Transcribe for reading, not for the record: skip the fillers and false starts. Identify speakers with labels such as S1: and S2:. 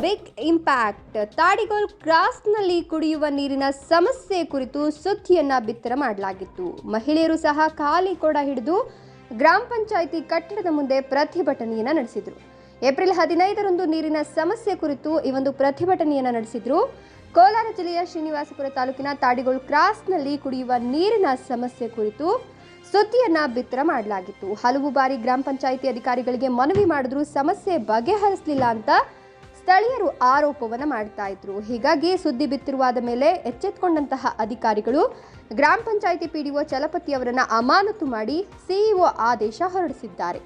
S1: Big impact. ತಾಡಿಗೋಲ್ ಕ್ರಾಸ್ನಲ್ಲಿ ಕುಡಿಯುವ ನೀರಿನ ಸಮಸ್ಯೆ ಕುರಿತು ಸುದ್ದಿಯನ್ನ ಬಿತ್ತರ ಮಾಡಲಾಗಿತ್ತು. ಮಹಿಳೆಯರು ಸಹ ಖಾಲಿ ಕೊಡ ಹಿಡಿದು ಗ್ರಾಮ ಪಂಚಾಯಿತಿ ಕಟ್ಟಡದ ಮುಂದೆ ಪ್ರತಿಭಟನೆಯನ್ನ ನಡೆಸಿದ್ರು. ಏಪ್ರಿಲ್ 15ರಂದು ನೀರಿನ ಸಮಸ್ಯೆ ಕುರಿತು ಈ ಒಂದು ಪ್ರತಿಭಟನೆಯನ್ನ ನಡೆಸಿದ್ರು. ಕೋಲಾರ ಜಿಲ್ಲೆಯ ಶ್ರೀನಿವಾಸಪುರ ತಾಲೂಕಿನ ತಾಡಿಗೋಲ್ ಕ್ರಾಸ್ನಲ್ಲಿ ಕುಡಿಯುವ ನೀರಿನ ಸಮಸ್ಯೆ ಕುರಿತು ಸುದ್ದಿಯನ್ನ ಬಿತ್ತರ ಮಾಡಲಾಗಿತ್ತು. ಹಲವು ಬಾರಿ ಗ್ರಾಮ ಪಂಚಾಯಿತಿ ಅಧಿಕಾರಿಗಳಿಗೆ ಮನವಿ ಮಾಡಿದ್ರು, ಸಮಸ್ಯೆ ಬಗೆಹರಿಸಲಿಲ್ಲ ಅಂತ ಸ್ಥಳೀಯರು ಆರೋಪವನ್ನ ಮಾಡ್ತಾ ಇದ್ರು. ಹೀಗಾಗಿ ಸುದ್ದಿ ಬಿತ್ತಿರುವಾದ ಮೇಲೆ ಎಚ್ಚೆತ್ತುಕೊಂಡಂತಹ ಅಧಿಕಾರಿಗಳು ಗ್ರಾಮ ಪಂಚಾಯಿತಿ ಪಿಡಿಒ ಚಲಪತಿ ಅವರನ್ನ ಅಮಾನತು ಮಾಡಿ ಸಿಇಒ ಆದೇಶ ಹೊರಡಿಸಿದ್ದಾರೆ.